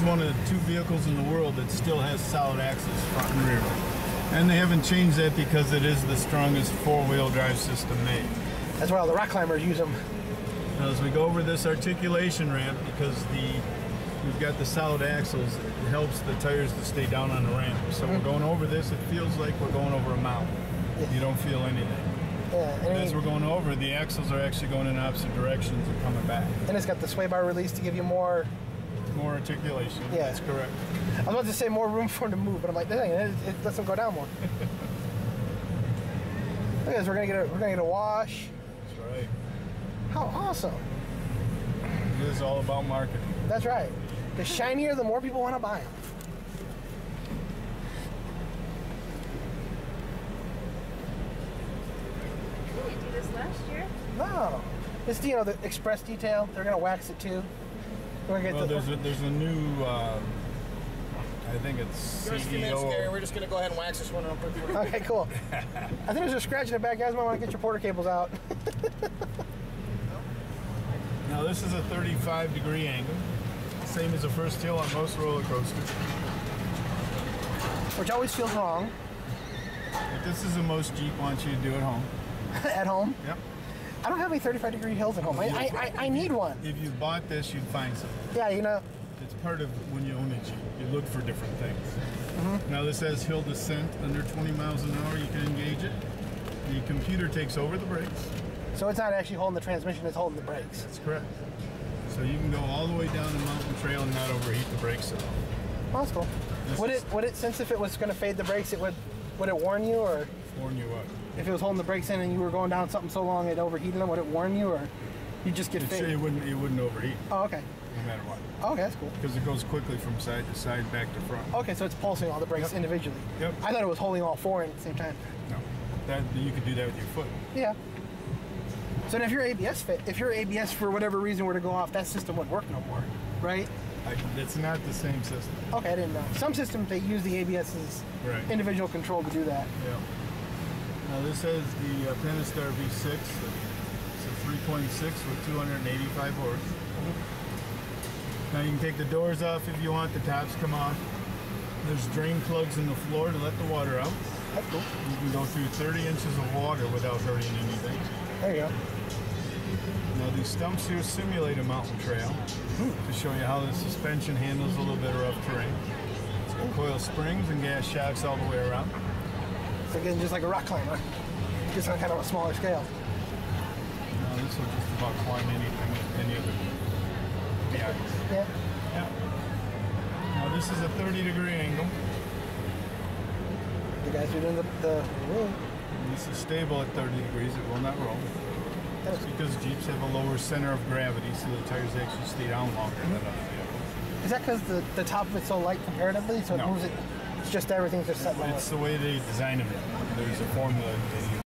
one of the 2 vehicles in the world that still has solid axles front and rear. And they haven't changed that because it is the strongest 4-wheel drive system made. That's why all the rock climbers use them. Now, as we go over this articulation ramp, because we've got the solid axles, it helps the tires to stay down on the ramp. So we're going over this, it feels like we're going over a mountain. You don't feel anything. Yeah, As we're going over, the axles are actually going in opposite directions and coming back. And it's got the sway bar release to give you more articulation. Yeah, that's correct. I was about to say more room for them to move, but I'm like, dang, it lets them go down more. Look at this, we're gonna get a wash. That's right. How awesome! It is all about marketing. That's right. The shinier, the more people want to buy them. Did you do this last year? No, it's the express detail. They're gonna wax it too. We're gonna get there's a new. I think it's CEO. We're just gonna go ahead and wax this one real quick. Okay, cool. I think there's a scratch in the back, guys. Might want to get your porter cables out. Now this is a 35-degree angle, same as the first hill on most roller coasters. Which always feels wrong. But this is the most Jeep wants you to do at home. At home? Yep. I don't have any 35-degree hills at home. I need one. If you bought this, you'd find some. Yeah, It's part of when you own a Jeep. You look for different things. Now this has hill descent under 20 miles an hour. You can engage it. The computer takes over the brakes. So it's not actually holding the transmission, it's holding the brakes. That's correct. So you can go all the way down the mountain trail and not overheat the brakes at all. Oh, that's cool. Would it since if it was going to fade the brakes, would it warn you, or warn you what? If it was holding the brakes in and you were going down something so long it overheated them, would it warn you, or you just get faded? It wouldn't overheat. Oh, okay. No matter what. Oh, okay, that's cool. Because it goes quickly from side to side, back to front. Okay, so it's pulsing all the brakes individually. Yep. I thought it was holding all 4 in at the same time. No, you could do that with your foot. Yeah. So then if your ABS for whatever reason were to go off, that system wouldn't work no more, right? It's not the same system. Okay, I didn't know. Some systems, they use the ABS's individual control to do that. Yeah. Now this has the Pentastar V6. It's a 3.6 with 285 horse. Now you can take the doors off if you want. The tops come off. There's drain plugs in the floor to let the water out. That's cool. You can go through 30 inches of water without hurting anything. There you go. Now these stumps here simulate a mountain trail to show you how the suspension handles a little bit of rough terrain. It's got coil springs and gas shocks all the way around. So again, just like a rock climber, just on kind of a smaller scale. Now this will just about climb anything with any other behind. Yeah. Yeah. Now this is a 30-degree angle. You guys are doing the room. This is stable at 30 degrees. It will not roll. That's because Jeeps have a lower center of gravity, so the tires actually stay down longer than other vehicles. Is that because the top of it's so light comparatively, so it moves it? It's just everything's just set lower. It's the way they design them. There's a formula they use.